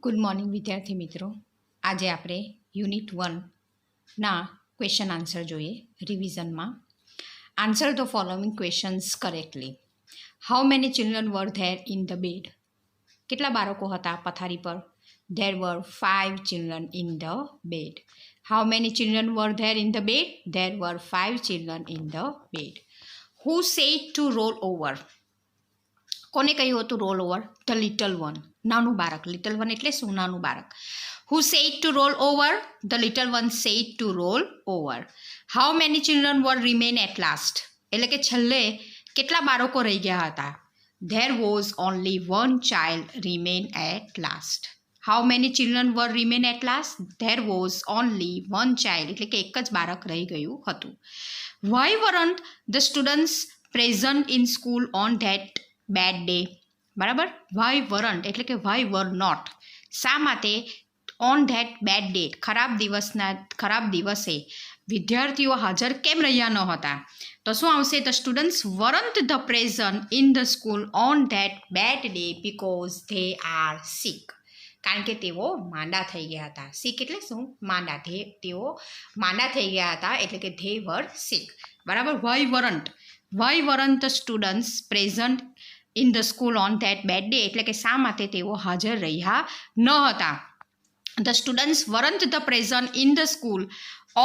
Good morning વિદ્યાર્થી મિત્રો. આજે આપણે યુનિટ 1ના ક્વેશ્ચન આન્સર જોઈએ રિવિઝનમાં. Answer the following questions correctly. How many children were there in the bed? કેટલા બાળકો હતા પથારી પર? There were 5 children in the bed. How many children were there in the bed? There were 5 children in the bed. Who said to roll over? કોને કહ્યું હતું roll over? The little one, નાનું બાળક. લિટલ વન એટલે શું? નાનું બાળક. Who said to roll over? The little one said to roll over. How many children were remain at last? એટલે કે છેલ્લે કેટલા બાળકો રહી ગયા હતા? There was only one child remain at last. How many children were remain at last? There was only one child, એટલે કે એક જ બાળક રહી ગયું હતું. Why weren't the students present in school on that bad day? બરાબર. Why weren't એટલે કે વાય વર નોટ, શા માટે ઓન ધેટ બેડ ડે, ખરાબ દિવસે વિદ્યાર્થીઓ હાજર કેમ રહ્યા ન હતા? તો શું આવશે? The students weren't the present in the school on that bad day because they are sick. કારણ કે તેઓ માંદા થઈ ગયા હતા. સિક એટલે શું? માંદા. તેઓ માંદા થઈ ગયા હતા એટલે કે ધે વર સિક. બરાબર. Why weren't the students present in the school on that bad day એટલે કે શા માટે તેઓ હાજર રહ્યા ન હતા? The students weren't the present in the school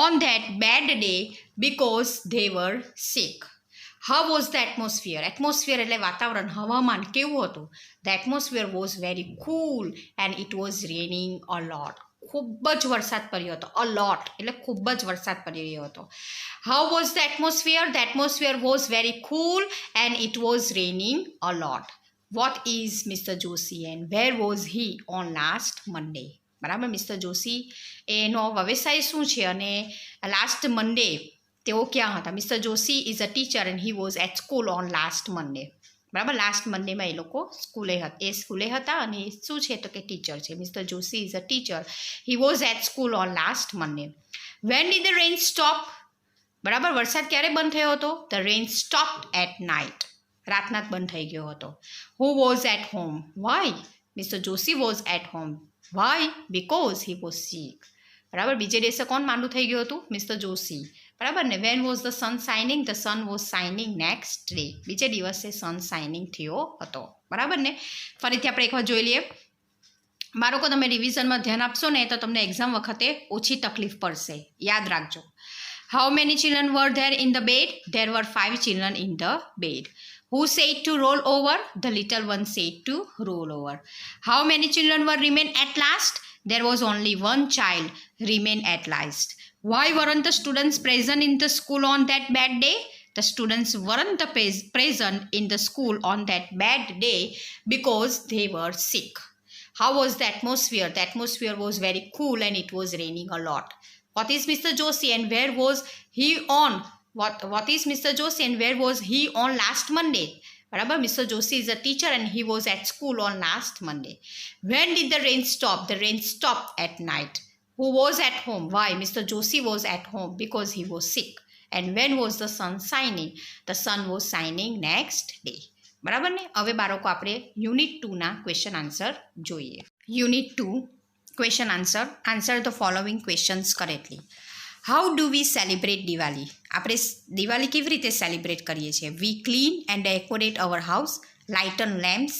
on that bad day because they were sick. How was the atmosphere? Atmosphere એટલે વાતાવરણ, હવામાન કેવું હતું? The atmosphere was very cool and it was raining a lot. ખૂબ જ વરસાદ પડ્યો હતો. અ લોટ એટલે ખૂબ જ વરસાદ પડી રહ્યો હતો. How was the atmosphere? The atmosphere was very cool and it was raining a lot. What is mister Joshi and where was he on last Monday? બરાબર. મિસ્ટર જોશી એનો વ્યવસાય શું છે અને લાસ્ટ મંડે તેઓ ક્યાં હતા? Mister Joshi is a teacher and he was at school on last Monday. બરાબર. લાસ્ટ મંડેમાં એ લોકો સ્કૂલે હતા અને શું છે તો કે ટીચર છે. Mister Joshi is a teacher. He was at school on last Monday. When did the rain stop? બરાબર. વરસાદ ક્યારે બંધ થયો હતો? The rain stopped at night. રાતના જ બંધ થઈ ગયો હતો. Who was at home? Why? Mister Joshi was at home. Why? Because he was sick. બરાબર. બીજે દિવસે કોણ માંદું થઈ ગયું હતું? મિસ્ટર જોશી. બરાબર ને. When was the sun shining? The sun was shining next day. બીજે દિવસે સન શાઇનિંગ થયો હતો. બરાબર ને. ફરીથી આપણે એકવાર જોઈ લઈએ. બાળકો, તમે રિવિઝનમાં ધ્યાન આપશો ને તો તમને એક્ઝામ વખતે ઓછી તકલીફ પડશે. યાદ રાખજો. How many children were there in the bed? There were 5 children in the bed. Who said to roll over? The little one said to roll over. How many children were remain at last? There was only one child remain at last. Why weren't the students present in the school on that bad day? The students weren't present in the school on that bad day because they were sick. How was the atmosphere? The atmosphere was very cool and it was raining a lot. What is Mr. Joshi and where was he on? What is Mr. Joshi and where was he on last Monday? Barabar. Mr. Joshi is a teacher and he was at school on last Monday. When did the rain stop? The rain stopped at night. Who was at home? Why? Mr. Joshi was at home because he was sick. And when was the sun shining? The sun was shining next day. બરાબર ને. હવે બાળકો આપણે unit 2ના question answer જોઈએ. Unit 2 question answer the following questions correctly. How do we celebrate Diwali? આપણે દિવાળી કેવી રીતે સેલિબ્રેટ કરીએ છીએ? We clean and decorate our house, lighten lamps,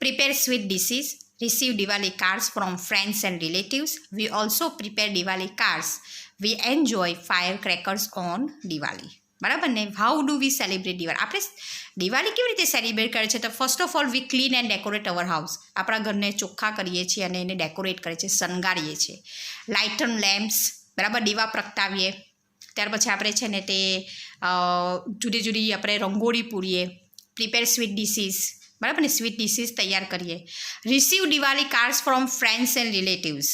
prepare sweet dishes, receive Diwali cards from friends and relatives. We also prepare Diwali cards. We enjoy firecrackers on Diwali. બરાબર ને. How do we celebrate Diwali? આપણે દિવાળી કેવી રીતે celebrate કરીએ છીએ? તો first of all we clean and decorate our house. આપણા ઘરને ચોખ્ખા કરીએ છીએ અને એને ડેકોરેટ કરીએ છીએ, શણગારીએ છીએ. લાઇટન લેમ્પ્સ, બરાબર, દીવા પ્રગટાવીએ. ત્યાર પછી આપણે છે ને તે જુદી જુદી આપણે રંગોળી પૂરીએ. પ્રિપેર સ્વીટ ડિશિસ, બરાબર ને, સ્વીટ ડિશિસ તૈયાર કરીએ. Receive Diwali cards from friends and relatives.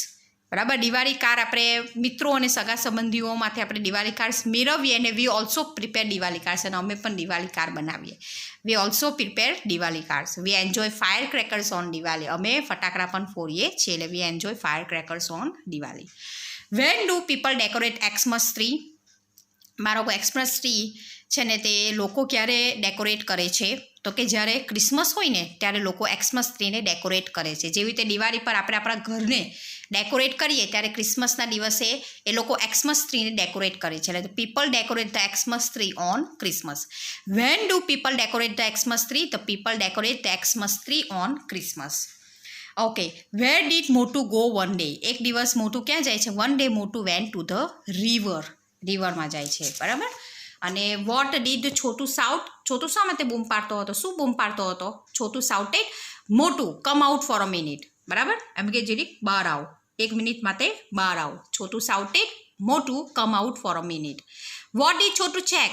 બરાબર. દિવાળી કાર્ડ આપણે મિત્રો અને સગા સંબંધીઓમાંથી આપણે દિવાળી કાર્ડ્સ મેળવીએ અને વી ઓલ્સો પ્રિપેર દિવાળી કાર્ડ્સ, અને અમે પણ દિવાળી કાર્ડ બનાવીએ. વી also prepare Diwali cards. We enjoy firecrackers on Diwali. અમે ફટાકડા પણ ફોડીએ છીએ એટલે વી enjoy firecrackers on Diwali. When do people decorate Xmas tree? બાળકો એક્સમસ ટ્રી છે ને તે લોકો ક્યારે ડેકોરેટ કરે છે તો કે જ્યારે ક્રિસમસ હોય ને ત્યારે લોકો એક્સમસ ટ્રીને ડેકોરેટ કરે છે. જેવી રીતે દિવાળી પર આપણે આપણા ઘરને ડેકોરેટ કરીએ ત્યારે ક્રિસમસના દિવસે એ લોકો એક્સમસ ટ્રીને ડેકોરેટ કરે છે. એટલે people decorate the Xmas tree on Christmas. Van do people decorate the Xmas tree? The people decorate the Xmas tree on Christmas. Okay, where did મોટુ ગો વન ડે? એક દિવસ મોટું ક્યાં જાય છે? One day Motu went to the river. રિવરમાં જાય છે, બરાબર. અને વોટ ડીડ છોટું સાઉટ? છોટું શા માટે બૂમ પાડતો હતો? શું બૂમ પાડતો હતો? Chhotu shouted Motu come out for a minute. બરાબર, એમ કે જેરી બહાર આવો, 1 મિનિટ માટે બહાર આવો. Chhotu shouted Motu come out for a minute. What did Chhotu check?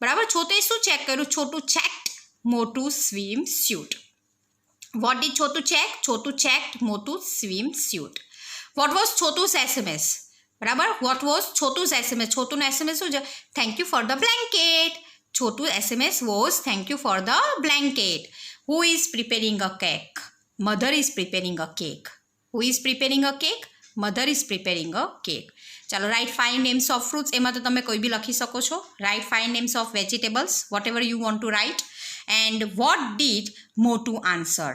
બરાબર, છોટુએ શું ચેક કર્યું? Chhotu checked Motu swimsuit. What did Chhotu check? Chhotu checked Motu swimsuit. What was Chhotu's SMS? બરાબર, વોટ વોઝ છોટુસ એસએમએસ? છોટુનું એસએમએસ શું છે? Thank you for the blanket. Chhotu SMS was thank you for the blanket. Who is preparing a cake? Mother is preparing a cake. Who is preparing a cake? Mother is preparing a cake. ચાલો, write 5 names of fruits. એમાં તો તમે કોઈ બી લખી શકો છો. Write 5 names of vegetables, whatever you want to write. And what did Motu answer?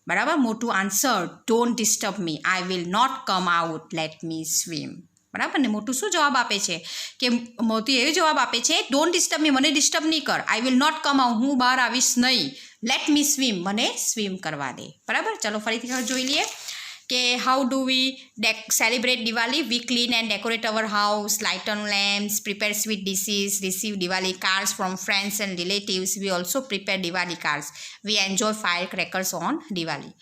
બરાબર, Motu answer don't disturb me, I will not come out, let me swim. બરાબર ને, મોટું શું જવાબ આપે છે કે મોટું એવો જવાબ આપે છે ડોન્ટ ડિસ્ટર્બ મી, મને ડિસ્ટર્બ નહીં કર. I will not come out, હું બહાર આવીશ નહીં. લેટ મી સ્વિમ, મને સ્વિમ કરવા દે. બરાબર, ચલો ફરીથી જોઈ લઈએ કે how do we celebrate Diwali? We clean and decorate our house, lighten lamps, prepare sweet dishes, receive Diwali cards from friends and relatives. We also prepare Diwali cards. We enjoy firecrackers on Diwali.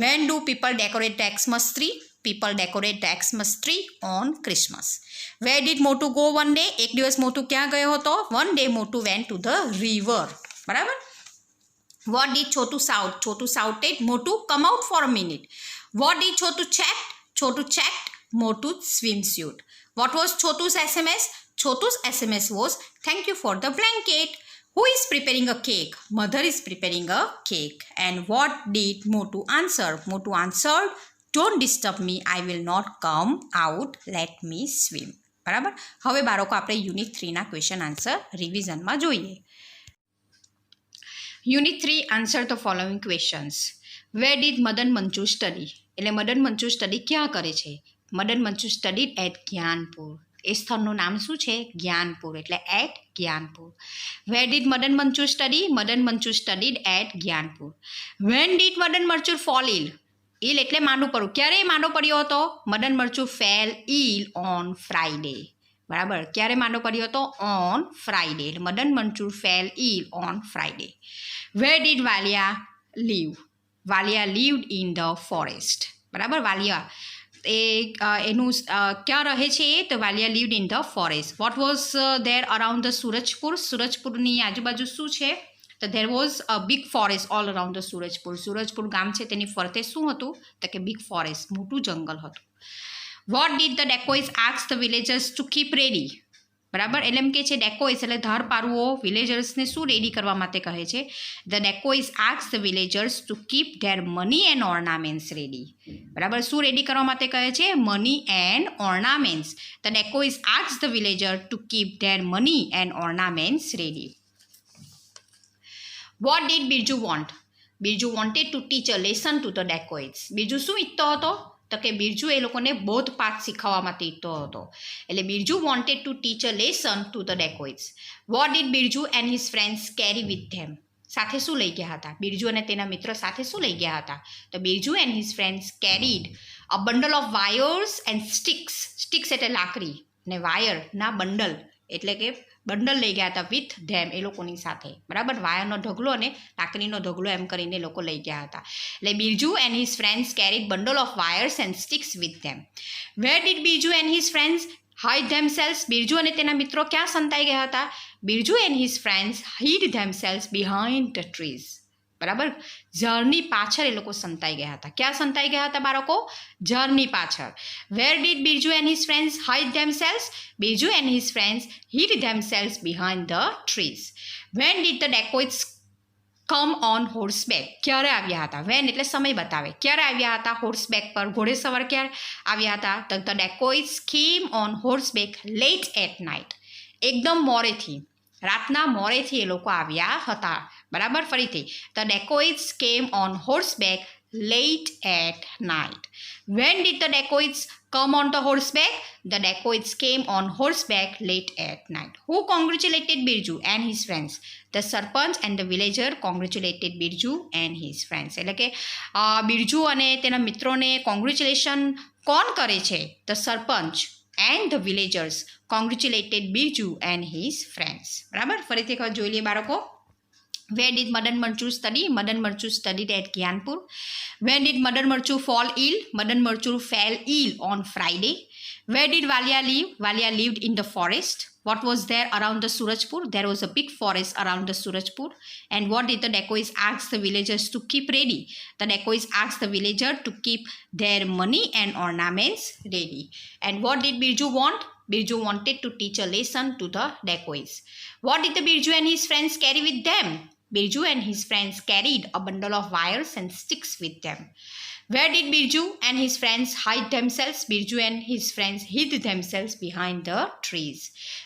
When do people decorate the Xmas tree? People decorate the Xmas tree on Christmas. Where did Motu go one day? એક દિવસ મોટું ક્યાં ગયો હતો? One day Motu went to the river. બરાબર. What did Chhotu shout? Chhotu shouted Motu come out for a minute. What did Chhotu checked? Chhotu checked Motu swimsuit. What was Chhotu's SMS? Chhotu's SMS was thank you for the blanket. Who is preparing a cake? Mother is preparing a cake. And what did Motu answer? Motu answered, don't disturb me, I will not come out, let me swim. બરાબર. હવે બાળકો આપણે unit 3ના question answer રિવિઝનમાં જોઈએ. Unit 3 answer the following questions. Where did Madan Manchu study? એટલે Madan Manchu study ક્યાં કરે છે? Madan Manchu studied at Gyanpur. એ સ્થળનું નામ શું છે? જ્ઞાનપુર, એટલે at Gyanpur. Where did Madan Manchu study? Madan Manchu studied at Gyanpur. When did Madan Marchur fall ill? Ill એટલે માંડું પડવું. ક્યારે માંડો પડ્યો હતો? Madan Marchur fell ill on Friday. બરાબર, ક્યારે માંડો પડ્યો હતો? On Friday. એટલે Madan Manchur fell ill on Friday. Where did Valia live? Valia lived in the forest. બરાબર, વાલિયા એનું ક્યાં રહે છે? તો Valia lived in the forest. What was there around the Surajpur? સુરજપુરની આજુબાજુ શું છે? તો there was a big forest all around the Surajpur. Surajpur ગામ છે તેની ફરતે શું હતું? તો કે બિગ ફોરેસ્ટ, મોટું જંગલ હતું. What did the dacoits ask the villagers to keep ready? બરાબર, એટલે એમ કે છે ડેકોઇસ એટલે ધાર પારવો વિલેજર્સને શું રેડી કરવા માટે કહે છે? The dacoits ask the villagers to keep their money and ornaments ready. બરાબર, શું રેડી કરવા માટે કહે છે? Money and ornaments. The dacoits ask the villager to keep their money and ornaments ready. What did Birju want? Birju wanted to teach a lesson to the dacoits. બિરજુ શું ઈચ્છતો હતો? તો કે બિરજુ એ લોકોને બોધપાઠ શીખવવા માટે ઈચ્છતો હતો. એટલે Birju wanted to teach a lesson to the dacoits. Vote did Birju and his friends carry with them? સાથે શું લઈ ગયા હતા? બિરજુ અને તેના મિત્રો સાથે શું લઈ ગયા હતા? તો Birju and his friends carried a bundle of wires and sticks. Sticks એટલે લાકડી અને વાયરના બંડલ એટલે કે બંડલ લઈ ગયા હતા વિથ ધેમ, એ લોકોની સાથે. બરાબર, વાયરનો ઢગલો અને લાકડીનો ઢગલો એમ કરીને લોકો લઈ ગયા હતા. એટલે Birju and his friends carried bundle of wires and sticks with them. Where did Birju and his friends hide themselves? Birju અને તેના મિત્રો ક્યાં સંતાઈ ગયા હતા? Birju and his friends hid themselves behind the trees. બરાબર, ઝાડની પાછળ એ લોકો સંતાઈ ગયા હતા. ક્યાં સંતાઈ ગયા હતા બાળકો? ઝાડની પાછળ. Where did Birju and his friends hide themselves? Birju and his friends hid themselves behind the trees. When did the dacoits come on horseback? ક્યારે આવ્યા હતા? વેન એટલે સમય બતાવે. ક્યારે આવ્યા હતા હોર્સબેક પર? ઘોડેસવાર ક્યારે આવ્યા હતા? તો ધ ડેકોઇટ્સ કેમ ઓન હોર્સબેક લેટ એટ નાઇટ. એકદમ મોરેથી, રાતના મોરેથી એ લોકો આવ્યા હતા. બરાબર. ફરીથી, ધ ડેકોઇટ્સ કેમ on હોર્સબેક late at night. When did the dacoits come on the horseback? The dacoits came on horseback late at night. Who congratulated Birju and his friends? The sarpanch and the villager congratulated Birju and his friends. એટલે કે બિરજુ અને તેના મિત્રોને congratulation કોણ કરે છે? The sarpanch and the villagers congratulated Birju and his friends. બરાબર. ફરીથી એક વાર જોઈ લઈએ બાળકો. Where did Madan Marchu study? Madan Marchu studied at Gyanpur. When did Madan Marchu fall ill? Madan Marchu fell ill on Friday. Where did Valia live? Valia lived in the forest. What was there around the Surajpur? There was a big forest around the Surajpur. And what did the dacoits ask the villagers to keep ready? The dacoits asked the villager to keep their money and ornaments ready. And what did Birju want? Birju wanted to teach a lesson to the dacoits. What did the Birju and his friends carry with them? Birju and his friends carried a bundle of wires and sticks with them. Where did Birju and his friends hide themselves? Birju and his friends hid themselves behind the trees.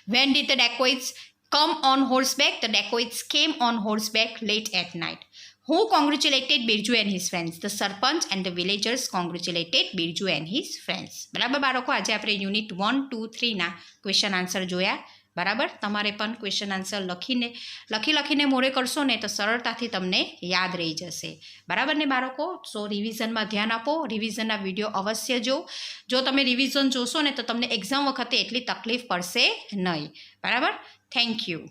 When did the dacoits come on horseback? The dacoits came on horseback late at night. Who congratulated Birju and his friends? The sarpanch and the villagers congratulated Birju and his friends. બરાબર બાળકો, આજે આપણે unit 1, 2, 3ના question answer જોયા. બરાબર. તમારે પણ question answer લખીને મોરે કરશો ને તો સરળતાથી તમને યાદ રહી જશે. બરાબર ને બાળકો? સો રિવિઝનમાં ધ્યાન આપો. રિવિઝનના વિડીયો અવશ્ય જો તમે રિવિઝન જોશો ને તો તમને એક્ઝામ વખતે એટલી તકલીફ પડશે નહીં. બરાબર. Thank you.